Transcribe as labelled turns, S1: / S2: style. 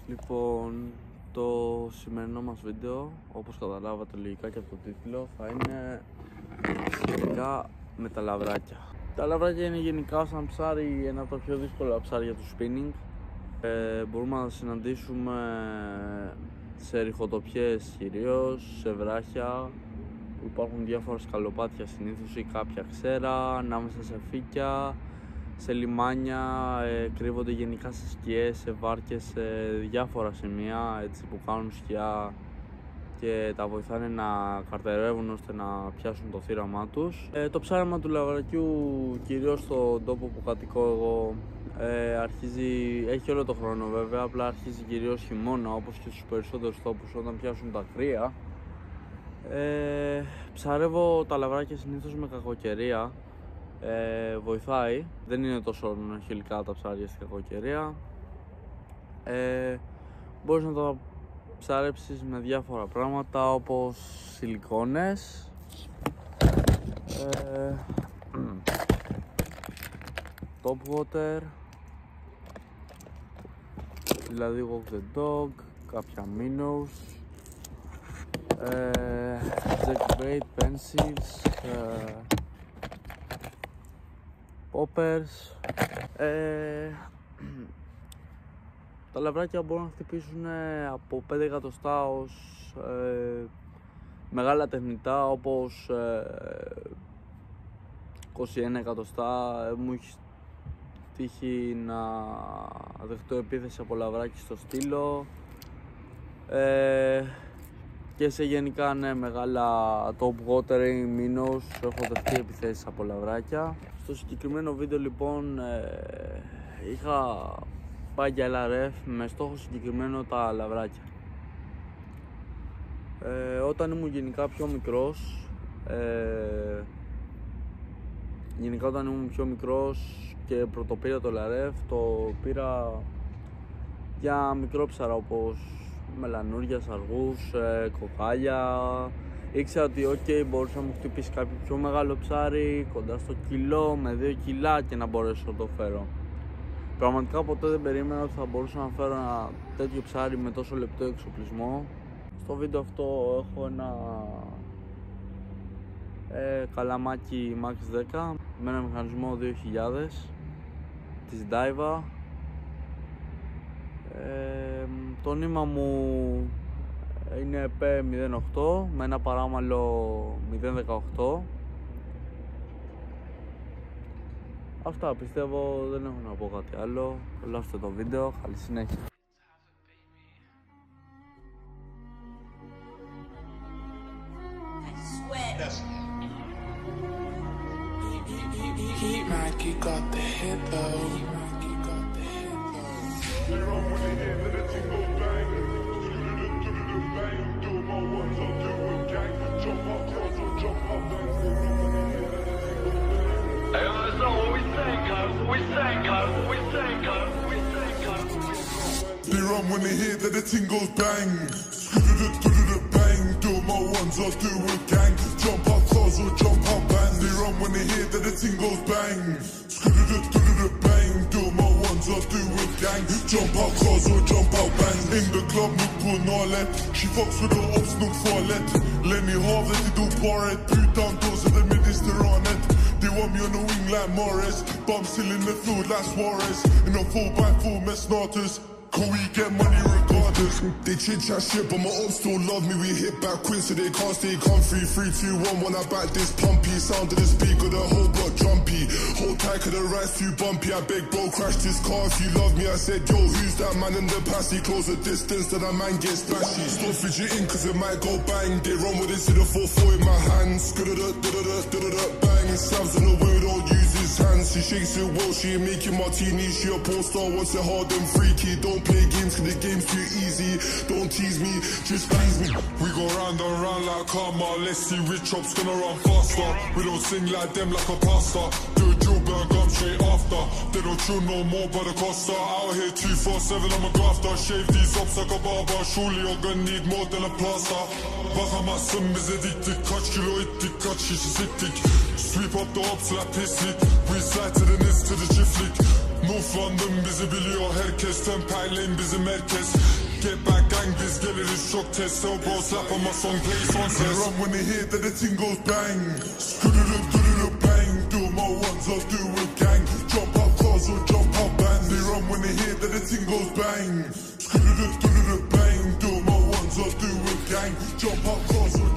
S1: Λοιπόν, το σημερινό μας βίντεο, όπως καταλάβατε λογικά και από το τίτλο, θα είναι σχετικά με τα λαβράκια. Τα λαβράκια είναι γενικά σαν ψάρι ένα από τα πιο δύσκολα ψάρια του spinning. Μπορούμε να τα συναντήσουμε σε ριχοτοπιές κυρίως, σε βράχια που υπάρχουν διάφορα σκαλοπάτια συνήθως ή κάποια ξέρα, ανάμεσα σε φύκια, σε λιμάνια, κρύβονται γενικά σε σκιές, σε βάρκες, σε διάφορα σημεία έτσι, που κάνουν σκιά και τα βοηθάνε να καρτερεύουν ώστε να πιάσουν το θύραμά τους. Το ψάρεμα του λαβρακιού, κυρίως στον τόπο που κατοικώ εγώ, έχει όλο το χρόνο βέβαια, απλά αρχίζει κυρίως χειμώνα, όπως και στους περισσότερους τόπους όταν πιάσουν τα κρύα. Ψαρεύω τα λαβράκια συνήθως με κακοκαιρία. Βοηθάει, δεν είναι τόσο χιλικά τα ψάρια στην κακοκαιρία. Μπορείς να τα ψαρέψεις με διάφορα πράγματα όπως σιλικόνες, top water, δηλαδή walk the dog, κάποια minnows, jackbait, pencils, poppers. Τα λαβράκια μπορούν να χτυπήσουν από 5 εκατοστά ως μεγάλα τεχνητά όπως 21 εκατοστά. Μου έχει τύχει να δεχτώ επίθεση από λαβράκι στο στήλο, και σε γενικά μεγάλα top watering minnows έχω δεχτεί επιθέσεις από λαβράκια. Στο συγκεκριμένο βίντεο λοιπόν είχα πάει για LRF με στόχο συγκεκριμένο τα λαβράκια. Όταν ήμουν γενικά πιο μικρός, και πρωτοπήρα το LRF, το πήρα για μικρόψαρα όπως μελανούρια, αργούς, κοκάλια. Ήξερα ότι μπορούσα να μου χτυπήσει κάποιο πιο μεγάλο ψάρι κοντά στο κιλό με 2 κιλά και να μπορέσω να το φέρω. Πραγματικά ποτέ δεν περίμενα ότι θα μπορούσα να φέρω ένα τέτοιο ψάρι με τόσο λεπτό εξοπλισμό. Στο βίντεο αυτό έχω ένα καλαμάκι Max 10 με ένα μηχανισμό 2000 της Daiwa. Το νήμα μου είναι P08 με ένα παράμαλο 018. Αυτά πιστεύω, δεν έχω να πω κάτι άλλο. Απολαύστε το βίντεο, καλή συνέχεια.
S2: They run when they hear that the ting goes bang. Bang, do my ones, I'll do a gang. Jump up cars or jump up bands. They run when they hear that the ting goes bang. Bang, do my ones, I'll do a gang. Jump up cars or jump out bands. In the club, look på Nalet. She fucks with the ops, look farlet. Lenny Harvey, they do paret. Putan doors of the Mediterranean. They want me on the wing like Morris. Bum still in the field like Suarez. In a 4x4 med starters. Can we get money regardless? They chit chat shit, but my ops still love me. We hit back quick so they can't stay comfy. 3, 2, 1, when I back this pumpy. Sound of the speaker, the whole block jumpy. Hold tight, cause the ride's too bumpy. I beg bro, crash this car if you love me. I said, yo, who's that man in the past? He close the distance, that a man gets splashy. Stop fidgeting, cause it might go bang. They run with it, see the 4-4 in my hands. Bang, slams on the wheel, don't use his hands. She shakes it well, she ain't making martinis. She a porn star, wants it hard and freaky. Don't play games, cause the game's too easy. Don't tease me, just please me. We go round and round like karma. Let's see which chop's gonna run faster. We don't sing like them like a pastor. Do a drill burn, come straight after. They don't chill no more by the Costa. Out here 247, I'm a grafter. Shave these ups like a barber. Surely you're gonna need more than a plaster. Bakamazsın bize dik dik. Kaç kilo ettik, kaç şişe siktik. Sweep up the ops like piss leak. We slide to the nest to the chiflik. Nuflandım bizi biliyor herkes, temperleyin bizim herkes. Get back gang, biz geliriz çok tez. So bro slap on my song, play son says. They run when they hear that the thing goes bang. Skudududududud bang. Do my ones, I'll do it gang. Jump up cars or jump up band. They run when they hear that the thing goes bang. Skudududududud bang. Do my ones, I'll do it gang. Jump up cars or